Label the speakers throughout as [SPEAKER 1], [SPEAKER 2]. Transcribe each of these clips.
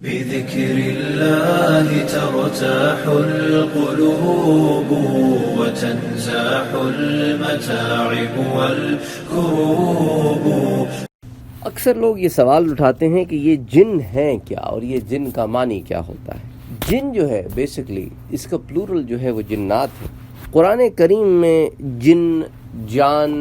[SPEAKER 1] بذكر الله ترتاح القلوب وتنزاح المتاعب والكروب.
[SPEAKER 2] اکثر لوگ یہ سوال اٹھاتے ہیں کہ یہ جن ہیں کیا اور یہ جن کا معنی کیا ہوتا ہے. جن جو ہے بیسیکلی اس کا پلورل جو ہے وہ جنات ہے. قرآن کریم میں جن، جان،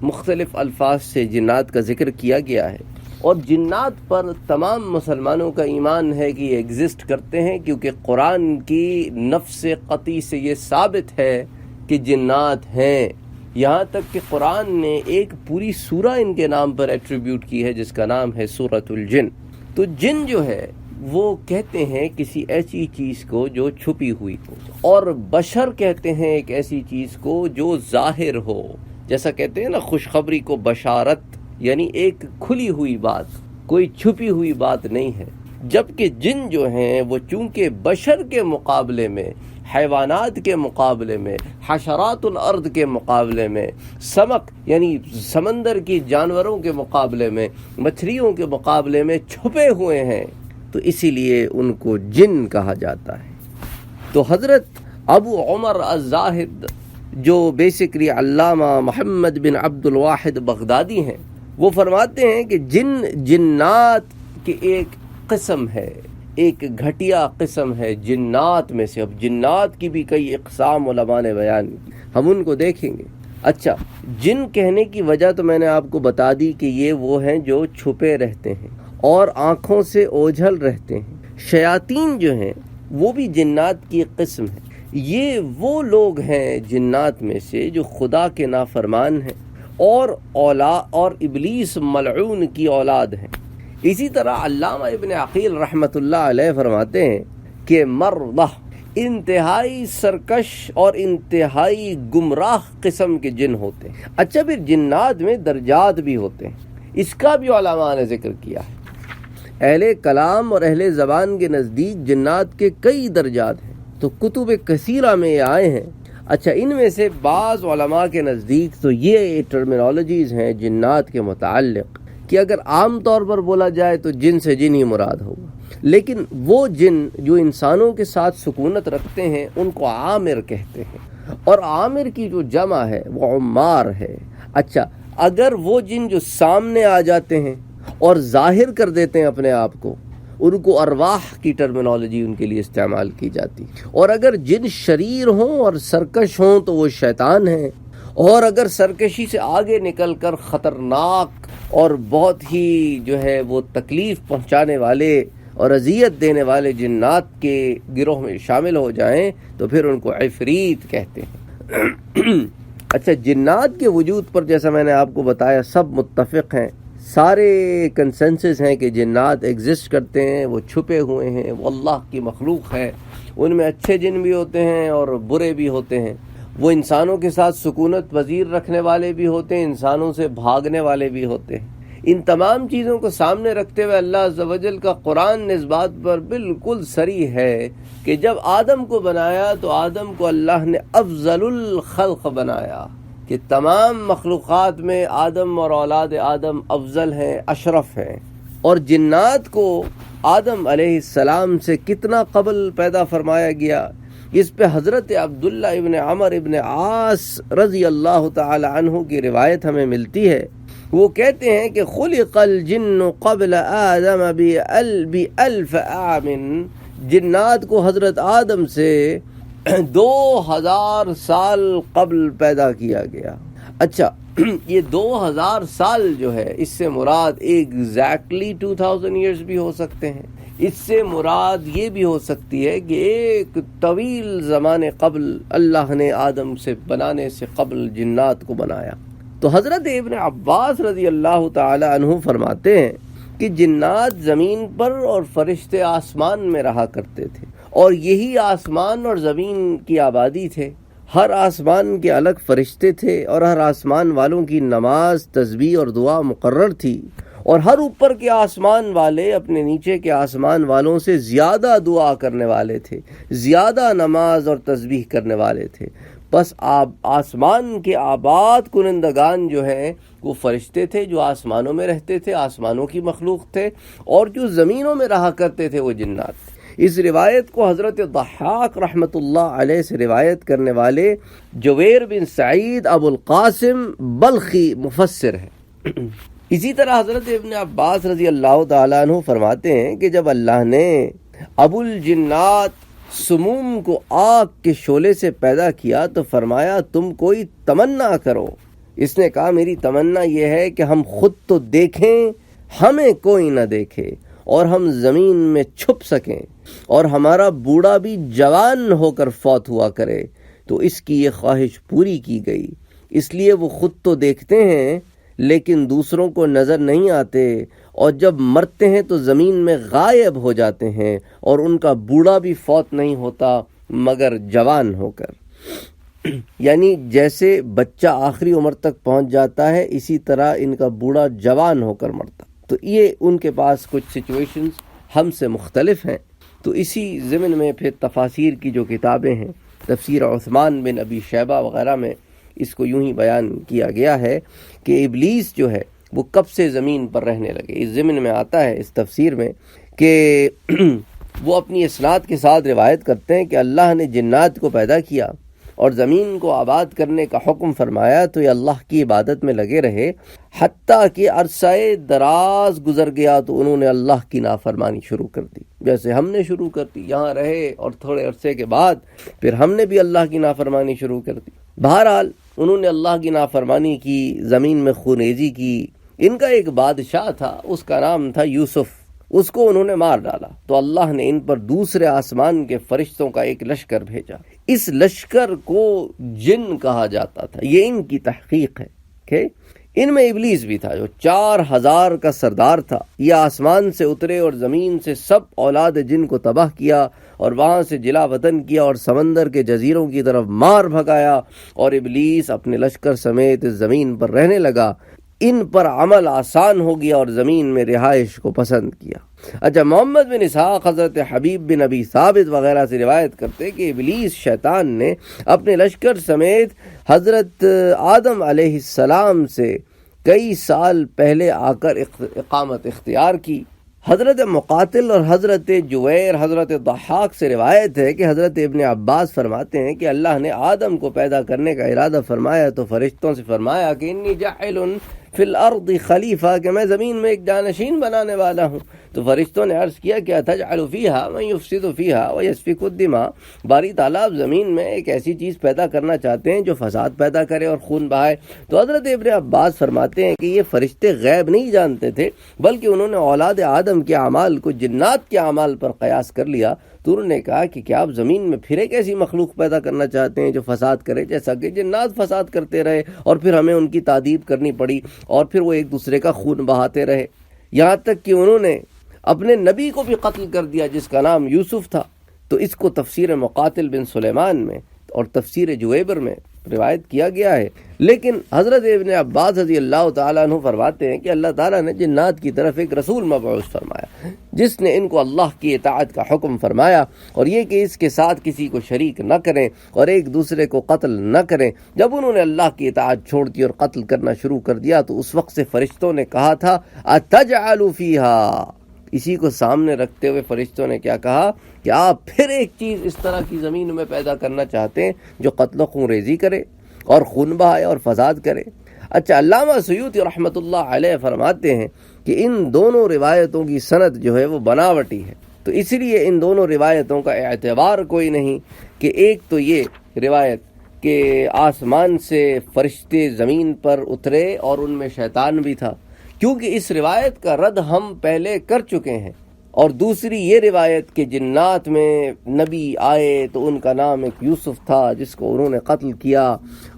[SPEAKER 2] مختلف الفاظ سے جنات کا ذکر کیا گیا ہے، اور جنات پر تمام مسلمانوں کا ایمان ہے کہ یہ ایگزسٹ کرتے ہیں، کیونکہ قرآن کی نفس قطعی سے یہ ثابت ہے کہ جنات ہیں. یہاں تک کہ قرآن نے ایک پوری سورہ ان کے نام پر ایٹریبیوٹ کی ہے جس کا نام ہے سورۃ الجن. تو جن جو ہے وہ کہتے ہیں کسی ایسی چیز کو جو چھپی ہوئی ہو، اور بشر کہتے ہیں ایک ایسی چیز کو جو ظاہر ہو. جیسا کہتے ہیں نا خوشخبری کو بشارت، یعنی ایک کھلی ہوئی بات، کوئی چھپی ہوئی بات نہیں ہے. جبکہ جن جو ہیں وہ چونکہ بشر کے مقابلے میں، حیوانات کے مقابلے میں، حشرات الارض کے مقابلے میں، سمک یعنی سمندر کی جانوروں کے مقابلے میں، مچھلیوں کے مقابلے میں چھپے ہوئے ہیں، تو اسی لیے ان کو جن کہا جاتا ہے. تو حضرت ابو عمر الزاہد جو بیسیکلی علامہ محمد بن عبد الواحد بغدادی ہیں، وہ فرماتے ہیں کہ جن جنات کی ایک قسم ہے، ایک گھٹیا قسم ہے جنات میں سے. اب جنات کی بھی کئی اقسام علماء نے بیان کی، ہم ان کو دیکھیں گے. اچھا، جن کہنے کی وجہ تو میں نے آپ کو بتا دی کہ یہ وہ ہیں جو چھپے رہتے ہیں اور آنکھوں سے اوجھل رہتے ہیں. شیاطین جو ہیں وہ بھی جنات کی قسم ہے. یہ وہ لوگ ہیں جنات میں سے جو خدا کے نافرمان ہیں اور ابلیس ملعون کی اولاد ہیں. اسی طرح علامہ ابن عقیل رحمۃ اللہ علیہ فرماتے ہیں کہ مرضہ انتہائی سرکش اور انتہائی گمراہ قسم کے جن ہوتے ہیں. اچھا، پھر جنات میں درجات بھی ہوتے ہیں، اس کا بھی علماء نے ذکر کیا ہے. اہل کلام اور اہل زبان کے نزدیک جنات کے کئی درجات ہیں، تو کتب کثیرہ میں یہ آئے ہیں. اچھا، ان میں سے بعض علماء کے نزدیک تو یہ ٹرمینالوجیز ہیں جنات کے متعلق کہ اگر عام طور پر بولا جائے تو جن سے جن ہی مراد ہوگا، لیکن وہ جن جو انسانوں کے ساتھ سکونت رکھتے ہیں ان کو عامر کہتے ہیں، اور عامر کی جو جمع ہے وہ عمار ہے. اچھا، اگر وہ جن جو سامنے آ جاتے ہیں اور ظاہر کر دیتے ہیں اپنے آپ کو، ان کو ارواح کی ٹرمینالوجی ان کے لیے استعمال کی جاتی. اور اگر جن شریر ہوں اور سرکش ہوں تو وہ شیطان ہیں، اور اگر سرکشی سے آگے نکل کر خطرناک اور بہت ہی جو ہے وہ تکلیف پہنچانے والے اور اذیت دینے والے جنات کے گروہ میں شامل ہو جائیں تو پھر ان کو عفریت کہتے ہیں. اچھا، جنات کے وجود پر جیسا میں نے آپ کو بتایا سب متفق ہیں، سارے کنسنسس ہیں کہ جنات ایگزسٹ کرتے ہیں، وہ چھپے ہوئے ہیں، وہ اللہ کی مخلوق ہے. ان میں اچھے جن بھی ہوتے ہیں اور برے بھی ہوتے ہیں. وہ انسانوں کے ساتھ سکونت پذیر رکھنے والے بھی ہوتے ہیں، انسانوں سے بھاگنے والے بھی ہوتے ہیں. ان تمام چیزوں کو سامنے رکھتے ہوئے اللہ عز و جل کا قرآن نے اس بات پر بالکل صریح ہے کہ جب آدم کو بنایا تو آدم کو اللہ نے افضل الخلق بنایا، کہ تمام مخلوقات میں آدم اور اولاد آدم افضل ہیں، اشرف ہیں. اور جنات کو آدم علیہ السلام سے کتنا قبل پیدا فرمایا گیا، اس پہ حضرت عبداللہ ابن عمر ابن عاص رضی اللہ تعالی عنہ کی روایت ہمیں ملتی ہے. وہ کہتے ہیں کہ خلق الجن قبل آدم بألف عام، جنات کو حضرت آدم سے 2000 سال قبل پیدا کیا گیا. اچھا، یہ 2000 سال جو ہے اس سے مراد ایگزیکٹلی 2000 ایئرز بھی ہو سکتے ہیں. اس سے مراد یہ بھی ہو سکتی ہے کہ ایک طویل زمانے قبل اللہ نے آدم سے بنانے سے قبل جنات کو بنایا. تو حضرت ابن عباس رضی اللہ تعالی عنہ فرماتے ہیں کہ جنات زمین پر اور فرشتے آسمان میں رہا کرتے تھے، اور یہی آسمان اور زمین کی آبادی تھے. ہر آسمان کے الگ فرشتے تھے، اور ہر آسمان والوں کی نماز، تسبیح اور دعا مقرر تھی، اور ہر اوپر کے آسمان والے اپنے نیچے کے آسمان والوں سے زیادہ دعا کرنے والے تھے، زیادہ نماز اور تسبیح کرنے والے تھے. بس آسمان کے آباد کنندگان جو ہیں وہ فرشتے تھے جو آسمانوں میں رہتے تھے، آسمانوں کی مخلوق تھے، اور جو زمینوں میں رہا کرتے تھے وہ جنات تھے۔ اس روایت کو حضرت ضحاک رحمۃ اللہ علیہ سے روایت کرنے والے جویر بن سعید ابو القاسم بلخی مفسر ہیں۔ اسی طرح حضرت ابن عباس رضی اللہ تعالیٰ عنہ فرماتے ہیں کہ جب اللہ نے ابو الجنات سموم کو آگ کے شعلے سے پیدا کیا تو فرمایا تم کوئی تمنا کرو۔ اس نے کہا میری تمنا یہ ہے کہ ہم خود تو دیکھیں، ہمیں کوئی نہ دیکھے، اور ہم زمین میں چھپ سکیں، اور ہمارا بوڑھا بھی جوان ہو کر فوت ہوا کرے۔ تو اس کی یہ خواہش پوری کی گئی، اس لیے وہ خود تو دیکھتے ہیں لیکن دوسروں کو نظر نہیں آتے، اور جب مرتے ہیں تو زمین میں غائب ہو جاتے ہیں، اور ان کا بوڑھا بھی فوت نہیں ہوتا مگر جوان ہو کر۔ یعنی جیسے بچہ آخری عمر تک پہنچ جاتا ہے، اسی طرح ان کا بوڑھا جوان ہو کر مرتا۔ تو یہ ان کے پاس کچھ سچویشنز ہم سے مختلف ہیں۔ تو اسی ضمن میں پھر تفاسیر کی جو کتابیں ہیں، تفسیر عثمان بن ابی شیبہ وغیرہ میں اس کو یوں ہی بیان کیا گیا ہے کہ ابلیس جو ہے وہ کب سے زمین پر رہنے لگے۔ اس ضمن میں آتا ہے اس تفسیر میں کہ وہ اپنی اسناد کے ساتھ روایت کرتے ہیں کہ اللہ نے جنات کو پیدا کیا اور زمین کو آباد کرنے کا حکم فرمایا تو یہ اللہ کی عبادت میں لگے رہے، حتیٰ کہ عرصہ دراز گزر گیا تو انہوں نے اللہ کی نافرمانی شروع کر دی، جیسے ہم نے شروع کر دی۔ یہاں رہے اور تھوڑے عرصے کے بعد پھر ہم نے بھی اللہ کی نافرمانی شروع کر دی۔ بہرحال انہوں نے اللہ کی نافرمانی کی، زمین میں خونریزی کی۔ ان کا ایک بادشاہ تھا، اس کا نام تھا یوسف، اس کو انہوں نے مار ڈالا تو اللہ نے ان پر دوسرے آسمان کے فرشتوں کا ایک لشکر بھیجا۔ اس لشکر کو جن کہا جاتا تھا، یہ ان کی تحقیق ہے کہ ان میں ابلیس بھی تھا جو 4000 کا سردار تھا۔ یہ آسمان سے اترے اور زمین سے سب اولاد جن کو تباہ کیا اور وہاں سے جلا وطن کیا اور سمندر کے جزیروں کی طرف مار بھگایا، اور ابلیس اپنے لشکر سمیت زمین پر رہنے لگا۔ ان پر عمل آسان ہو گیا اور زمین میں رہائش کو پسند کیا۔ اچھا، محمد بن اسحاق حضرت حبیب بن ابی ثابت وغیرہ سے روایت کرتے کہ ابلیس شیطان نے اپنے لشکر سمیت حضرت آدم علیہ السلام سے کئی سال پہلے آ کر اقامت اختیار کی۔ حضرت مقاتل اور حضرت جویر حضرت ضحاک سے روایت ہے کہ حضرت ابن عباس فرماتے ہیں کہ اللہ نے آدم کو پیدا کرنے کا ارادہ فرمایا تو فرشتوں سے فرمایا کہ انی جاعل فی الارض خلیفہ، کہ میں زمین میں ایک جانشین بنانے والا ہوں۔ تو فرشتوں نے عرض کیا کہ تجعل فیہا من یفسد فیہا ویسفک الدماء، باری تعالیٰ آپ زمین میں ایک ایسی چیز پیدا کرنا چاہتے ہیں جو فساد پیدا کرے اور خون بہائے۔ تو حضرت ابن عباس فرماتے ہیں کہ یہ فرشتے غیب نہیں جانتے تھے، بلکہ انہوں نے اولاد آدم کے اعمال کو جنات کے اعمال پر قیاس کر لیا۔ تو انہوں نے کہا کہ کیا آپ زمین میں پھر ایک ایسی مخلوق پیدا کرنا چاہتے ہیں جو فساد کرے، جیسا کہ جنات فساد کرتے رہے اور پھر ہمیں ان کی تعذیب کرنی پڑی اور پھر وہ ایک دوسرے کا خون بہاتے رہے، یہاں تک کہ انہوں نے اپنے نبی کو بھی قتل کر دیا جس کا نام یوسف تھا۔ تو اس کو تفسیر مقاتل بن سلیمان میں اور تفسیر جویبر میں روایت کیا گیا ہے۔ لیکن حضرت ابن عباس رضی اللہ تعالیٰ عنہ فرماتے ہیں کہ اللہ تعالیٰ نے جنات کی طرف ایک رسول مبعوث فرمایا جس نے ان کو اللہ کی اطاعت کا حکم فرمایا، اور یہ کہ اس کے ساتھ کسی کو شریک نہ کریں اور ایک دوسرے کو قتل نہ کریں۔ جب انہوں نے اللہ کی اطاعت چھوڑ دی اور قتل کرنا شروع کر دیا تو اس وقت سے فرشتوں نے کہا تھا اتجعل فیہا، اسی کو سامنے رکھتے ہوئے فرشتوں نے کیا کہا کہ آپ پھر ایک چیز اس طرح کی زمین میں پیدا کرنا چاہتے ہیں جو قتل و خون ریزی کرے اور خون بہائے اور فساد کرے۔ اچھا، علامہ سیوطی رحمۃ اللہ علیہ فرماتے ہیں کہ ان دونوں روایتوں کی سند جو ہے وہ بناوٹی ہے، تو اس لیے ان دونوں روایتوں کا اعتبار کوئی نہیں کہ ایک تو یہ روایت کہ آسمان سے فرشتے زمین پر اترے اور ان میں شیطان بھی تھا، کیونکہ اس روایت کا رد ہم پہلے کر چکے ہیں، اور دوسری یہ روایت کہ جنات میں نبی آئے تو ان کا نام ایک یوسف تھا جس کو انہوں نے قتل کیا۔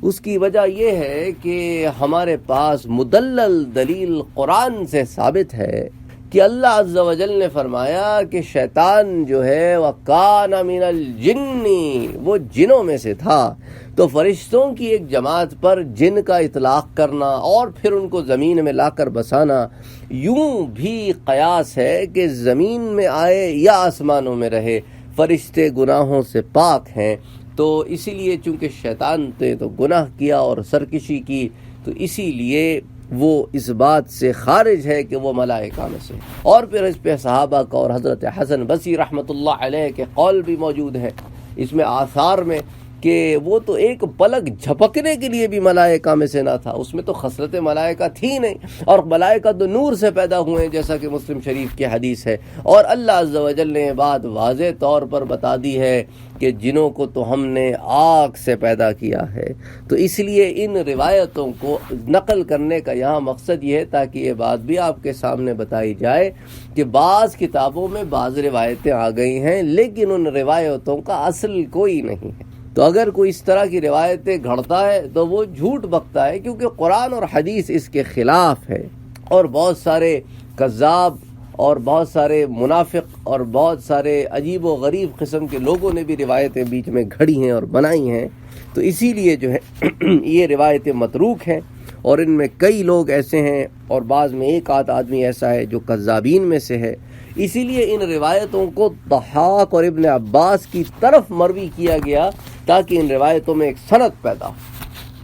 [SPEAKER 2] اس کی وجہ یہ ہے کہ ہمارے پاس مدلل دلیل قرآن سے ثابت ہے کہ اللہ عز و جل نے فرمایا کہ شیطان جو ہے وَكَانَ مِنَ الْجِنِّ، وہ جنوں میں سے تھا۔ تو فرشتوں کی ایک جماعت پر جن کا اطلاق کرنا اور پھر ان کو زمین میں لا کر بسانا یوں بھی قیاس ہے کہ زمین میں آئے یا آسمانوں میں رہے، فرشتے گناہوں سے پاک ہیں۔ تو اسی لیے چونکہ شیطان نے تو گناہ کیا اور سرکشی کی، تو اسی لیے وہ اس بات سے خارج ہے کہ وہ ملائکہ میں سے۔ اور پھر اس پہ صحابہ کا اور حضرت حسن بصری رحمۃ اللہ علیہ کے قول بھی موجود ہے اس میں آثار میں، کہ وہ تو ایک پلک جھپکنے کے لیے بھی ملائکہ میں سے نہ تھا، اس میں تو خصلت ملائکہ تھی نہیں، اور ملائکہ تو نور سے پیدا ہوئے ہیں جیسا کہ مسلم شریف کی حدیث ہے۔ اور اللہ عز و جل نے یہ بات واضح طور پر بتا دی ہے کہ جنوں کو تو ہم نے آگ سے پیدا کیا ہے۔ تو اس لیے ان روایتوں کو نقل کرنے کا یہاں مقصد یہ ہے تاکہ یہ بات بھی آپ کے سامنے بتائی جائے کہ بعض کتابوں میں بعض روایتیں آ گئی ہیں، لیکن ان روایتوں کا اصل کوئی نہیں ہے۔ تو اگر کوئی اس طرح کی روایتیں گھڑتا ہے تو وہ جھوٹ بکتا ہے، کیونکہ قرآن اور حدیث اس کے خلاف ہے، اور بہت سارے کذاب اور بہت سارے منافق اور بہت سارے عجیب و غریب قسم کے لوگوں نے بھی روایتیں بیچ میں گھڑی ہیں اور بنائی ہیں۔ تو اسی لیے جو ہے یہ روایتیں متروک ہیں، اور ان میں کئی لوگ ایسے ہیں اور بعض میں ایک آدھ آدمی ایسا ہے جو کذابین میں سے ہے۔ اسی لیے ان روایتوں کو ضحاک اور ابن عباس کی طرف مروی کیا گیا تاکہ ان روایتوں میں ایک سند پیدا ہو،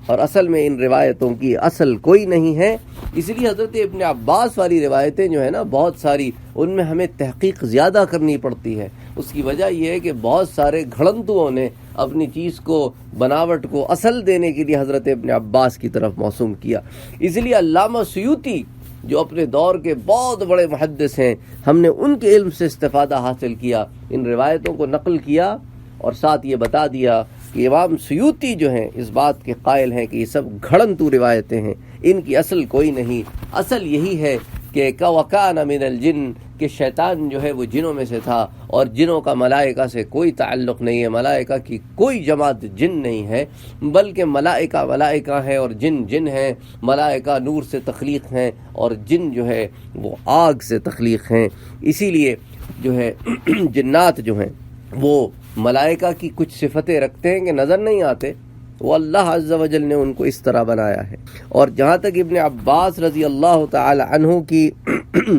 [SPEAKER 2] اور اصل میں ان روایتوں کی اصل کوئی نہیں ہے۔ اس لیے حضرت ابن عباس والی روایتیں جو ہے نا بہت ساری، ان میں ہمیں تحقیق زیادہ کرنی پڑتی ہے۔ اس کی وجہ یہ ہے کہ بہت سارے گھڑنتوؤں نے اپنی چیز کو، بناوٹ کو اصل دینے کے لیے حضرت ابن عباس کی طرف موسوم کیا۔ اس لیے علامہ سیوطی جو اپنے دور کے بہت بڑے محدث ہیں، ہم نے ان کے علم سے استفادہ حاصل کیا، ان روایتوں کو نقل کیا، اور ساتھ یہ بتا دیا کہ امام سیوطی جو ہیں اس بات کے قائل ہیں کہ یہ سب گھڑنتو روایتیں ہیں، ان کی اصل کوئی نہیں۔ اصل یہی ہے کہ وَكَانَ مِنَ الْجِنِّ، کہ شیطان جو ہے وہ جنوں میں سے تھا، اور جنوں کا ملائکہ سے کوئی تعلق نہیں ہے، ملائکہ کی کوئی جماعت جن نہیں ہے، بلکہ ملائکہ ملائکہ ہیں اور جن جن ہیں۔ ملائکہ نور سے تخلیق ہیں اور جن جو ہے وہ آگ سے تخلیق ہیں۔ اسی لیے جو ہے جنات جو ہیں وہ ملائکہ کی کچھ صفتیں رکھتے ہیں کہ نظر نہیں آتے، وہ اللہ عز و جل نے ان کو اس طرح بنایا ہے۔ اور جہاں تک ابن عباس رضی اللہ تعالی عنہ کی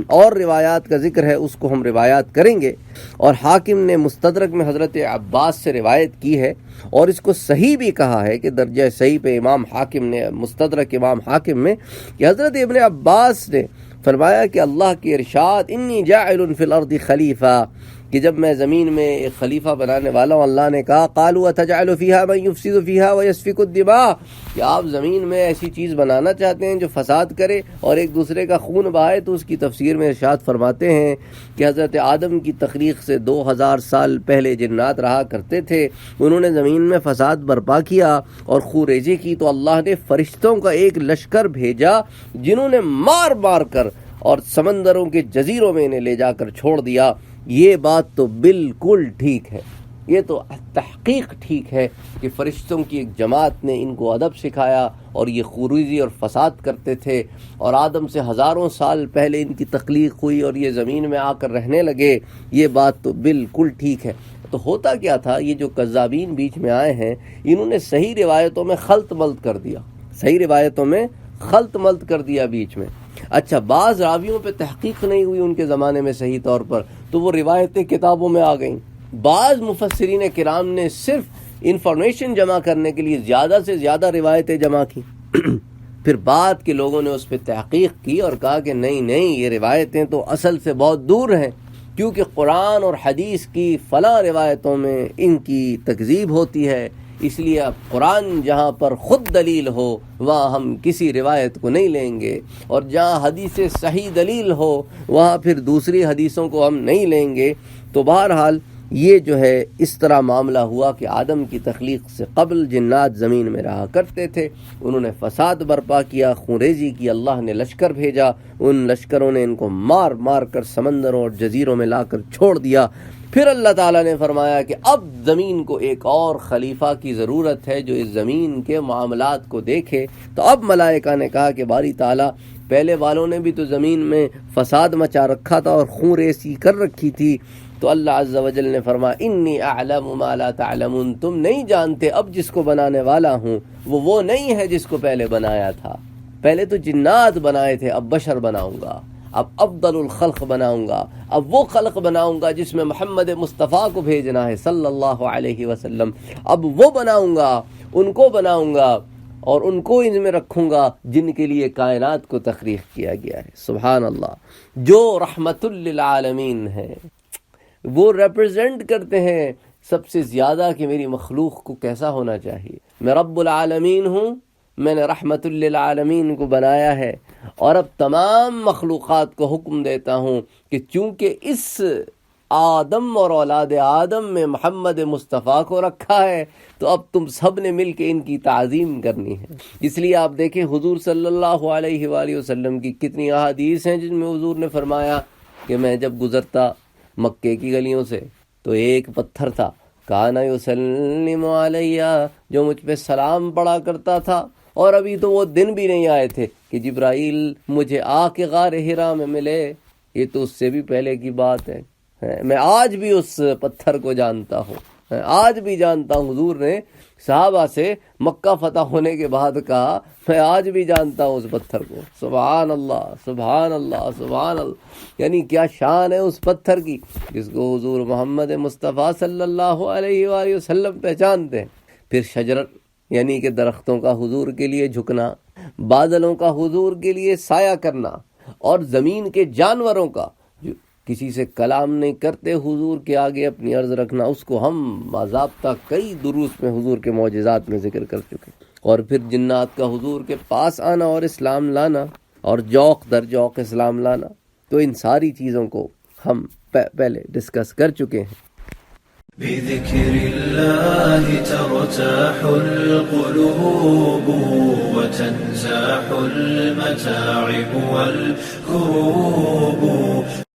[SPEAKER 2] اور روایات کا ذکر ہے، اس کو ہم روایات کریں گے، اور حاکم نے مستدرک میں حضرت عباس سے روایت کی ہے، اور اس کو صحیح بھی کہا ہے کہ درجہ صحیح پہ امام حاکم نے مستدرک امام حاکم میں کہ حضرت ابن عباس نے فرمایا کہ اللہ کی ارشاد انی جاعل فی الارض خلیفہ، کہ جب میں زمین میں ایک خلیفہ بنانے والا ہوں، اللہ نے کہا قالوا اتجعل فیہا من یفسد فیہا ویسفک الدماء، کہ آپ زمین میں ایسی چیز بنانا چاہتے ہیں جو فساد کرے اور ایک دوسرے کا خون بہائے۔ تو اس کی تفسیر میں ارشاد فرماتے ہیں کہ حضرت آدم کی تخلیق سے 2000 سال پہلے جنات رہا کرتے تھے، انہوں نے زمین میں فساد برپا کیا اور خون ریزی کی، تو اللہ نے فرشتوں کا ایک لشکر بھیجا جنہوں نے مار مار کر اور سمندروں کے جزیروں میں انہیں لے جا کر چھوڑ دیا۔ یہ بات تو بالکل ٹھیک ہے، یہ تو تحقیق ٹھیک ہے کہ فرشتوں کی ایک جماعت نے ان کو ادب سکھایا اور یہ خوریزی اور فساد کرتے تھے، اور آدم سے ہزاروں سال پہلے ان کی تخلیق ہوئی اور یہ زمین میں آ کر رہنے لگے۔ یہ بات تو بالکل ٹھیک ہے۔ تو ہوتا کیا تھا، یہ جو کذابین بیچ میں آئے ہیں انہوں نے صحیح روایتوں میں خلط ملط کر دیا، صحیح روایتوں میں خلط ملط کر دیا بیچ میں۔ اچھا، بعض راویوں پہ تحقیق نہیں ہوئی ان کے زمانے میں صحیح طور پر، تو وہ روایتیں کتابوں میں آ گئیں۔ بعض مفسرین کرام نے صرف انفارمیشن جمع کرنے کے لیے زیادہ سے زیادہ روایتیں جمع کی، پھر بعد کے لوگوں نے اس پہ تحقیق کی اور کہا کہ نہیں یہ روایتیں تو اصل سے بہت دور ہیں، کیونکہ قرآن اور حدیث کی فلاں روایتوں میں ان کی تکذیب ہوتی ہے، اس لیے اب قرآن جہاں پر خود دلیل ہو وہاں ہم کسی روایت کو نہیں لیں گے، اور جہاں حدیث صحیح دلیل ہو وہاں پھر دوسری حدیثوں کو ہم نہیں لیں گے۔ تو بہرحال یہ جو ہے اس طرح معاملہ ہوا کہ آدم کی تخلیق سے قبل جنات زمین میں رہا کرتے تھے، انہوں نے فساد برپا کیا، خونریزی کی، اللہ نے لشکر بھیجا، ان لشکروں نے ان کو مار مار کر سمندروں اور جزیروں میں لا کر چھوڑ دیا۔ پھر اللہ تعالیٰ نے فرمایا کہ اب زمین کو ایک اور خلیفہ کی ضرورت ہے جو اس زمین کے معاملات کو دیکھے۔ تو اب ملائکہ نے کہا کہ باری تعالیٰ، پہلے والوں نے بھی تو زمین میں فساد مچا رکھا تھا اور خون ریزی کر رکھی تھی۔ تو اللہ عز و جل نے فرمایا انی اعلم ما لا تعلمون، تم نہیں جانتے اب جس کو بنانے والا ہوں وہ نہیں ہے جس کو پہلے بنایا تھا۔ پہلے تو جنات بنائے تھے، اب بشر بناؤں گا۔ اب افضل الخلق بناؤں گا، اب وہ خلق بناؤں گا جس میں محمد مصطفیٰ کو بھیجنا ہے صلی اللہ علیہ وسلم، اب وہ بناؤں گا، ان کو بناؤں گا اور ان کو ان میں رکھوں گا جن کے لیے کائنات کو تخلیق کیا گیا ہے۔ سبحان اللہ، جو رحمت للعالمین ہے، وہ ریپرزینٹ کرتے ہیں سب سے زیادہ کہ میری مخلوق کو کیسا ہونا چاہیے۔ میں رب العالمین ہوں، میں نے رحمت للعالمین کو بنایا ہے، اور اب تمام مخلوقات کو حکم دیتا ہوں کہ چونکہ اس آدم اور اولاد آدم میں محمد مصطفیٰ کو رکھا ہے تو اب تم سب نے مل کے ان کی تعظیم کرنی ہے۔ اس لیے آپ دیکھیں حضور صلی اللہ علیہ وآلہ وسلم کی کتنی احادیث ہیں جن میں حضور نے فرمایا کہ میں جب گزرتا مکے کی گلیوں سے تو ایک پتھر تھا، کانا یسلم علیہ، جو مجھ پہ سلام پڑا کرتا تھا، اور ابھی تو وہ دن بھی نہیں آئے تھے کہ جبرائیل مجھے آ کے غار حرا میں ملے، یہ تو اس سے بھی پہلے کی بات ہے۔ میں آج بھی اس پتھر کو جانتا ہوں، آج بھی جانتا ہوں۔ حضور نے صحابہ سے مکہ فتح ہونے کے بعد کہا میں آج بھی جانتا ہوں اس پتھر کو۔ سبحان اللہ سبحان اللہ سبحان اللہ، یعنی کیا شان ہے اس پتھر کی جس کو حضور محمد مصطفیٰ صلی اللہ علیہ وآلہ وسلم پہچانتے ہیں۔ پھر شجرت یعنی کہ درختوں کا حضور کے لیے جھکنا، بادلوں کا حضور کے لیے سایہ کرنا، اور زمین کے جانوروں کا جو کسی سے کلام نہیں کرتے حضور کے آگے اپنی عرض رکھنا، اس کو ہم باضابطہ کئی دروس میں حضور کے معجزات میں ذکر کر چکے۔ اور پھر جنات کا حضور کے پاس آنا اور اسلام لانا، اور جوق در جوق اسلام لانا، تو ان ساری چیزوں کو ہم پہلے ڈسکس کر چکے ہیں۔
[SPEAKER 1] بذكر الله ترتاح القلوب وتنزاح المتاعب والكروب